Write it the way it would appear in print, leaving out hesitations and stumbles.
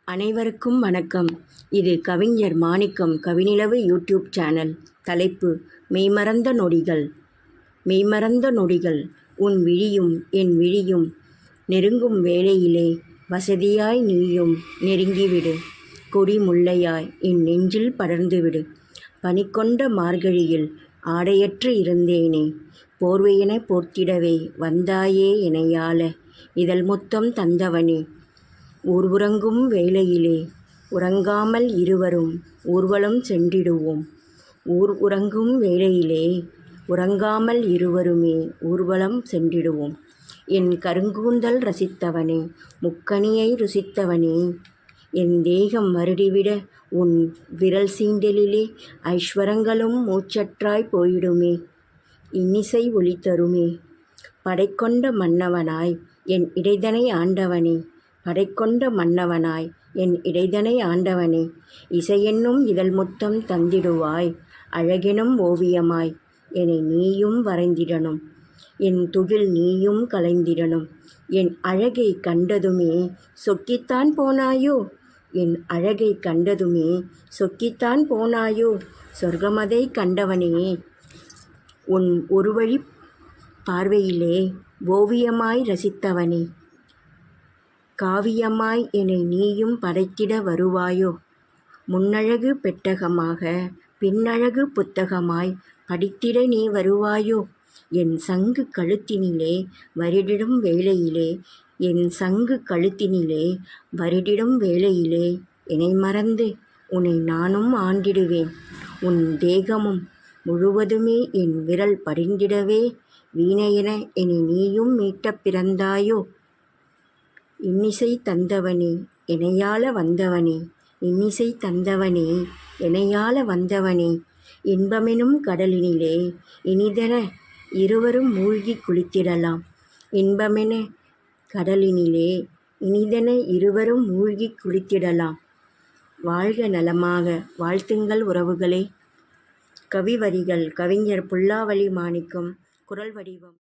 அனைவருக்கும் வணக்கம். இது கவிஞர் மாணிக்கம் கவிநிலவு யூடியூப் சேனல். தலைப்பு: மெய்மறந்த நொடிகள். மெய்மறந்த நொடிகள். உன் விழியும் என் விழியும் நெருங்கும் வேளையிலே வசதியாய் நீயும் நெருங்கிவிடு. கொடி முல்லையாய் என் நெஞ்சில் படர்ந்துவிடு. பனிகொண்ட மார்கழியில் ஆடையற்று இருந்தேனே, போர்வையென போர்த்திடவே வந்தாயே எனையாள. இதழ் முத்தம் தந்தவனே, ஊர் உறங்கும் வேளையிலே உறங்காமல் இருவரும் ஊர்வலம் சென்றிடுவோம். ஊர் உறங்கும் வேளையிலே உறங்காமல் இருவருமே ஊர்வலம் சென்றிடுவோம். என் கருங்கூந்தல் ரசித்தவனே, முக்கனியை ருசித்தவனே, என் தேகம் வருடிவிட உன் விரல் சீண்டலிலே ஐஸ்வரங்களும் மூச்சற்றாய் போயிடுமே. இன்னிசை ஒலி தருமே. படைக்கொண்ட மன்னவனாய் என் இடைதனை ஆண்டவனே, படைக்கொண்ட மன்னவனாய் என் இடைதனை ஆண்டவனே, இசையென்னும் இதழ் முத்தம் தந்திடுவாய். அழகெனும் ஓவியமாய் என்னை நீயும் வரைந்திடணும். என் துகில் நீயும் கலைந்திடணும். என் அழகை கண்டதுமே சொக்கித்தான் போனாயோ, என் அழகை கண்டதுமே சொக்கித்தான் போனாயோ. சொர்க்கமதை கண்டவனே, உன் ஒருவழி பார்வையிலே ஓவியமாய் ரசித்தவனே, காவியமாய் என்னை நீயும் படைத்திட வருவாயோ. முன்னழகு பெட்டகமாக பின்னழகு புத்தகமாய் படித்திட நீ வருவாயோ. என் சங்கு கழுத்தினிலே வருடிடும் வேளையிலே, என் சங்கு கழுத்தினிலே வருடிடும் வேளையிலே என்னை மறந்து உன்னை நானும் ஆண்டிடுவேன். உன் தேகமும் முழுவதுமே என் விரல் படிந்திடவே வீணையென என்னை நீயும் மீட்டப் பிறந்தாயோ. இன்னிசை தந்தவனே, எனையாள வந்தவனே, இன்னிசை தந்தவனே, எனையாள வந்தவனே, இன்பமெனும் கடலினிலே இனிதென இருவரும் மூழ்கிக் குளித்திடலாம். இன்பமென கடலினிலே இனிதென இருவரும் மூழ்கிக் குளித்திடலாம். வாழ்க நலமாக. வாழ்த்துங்கள் உறவுகளே. கவிவரிகள்: கவிஞர் புல்லாவளி மாணிக்கம். குரல் வடிவம்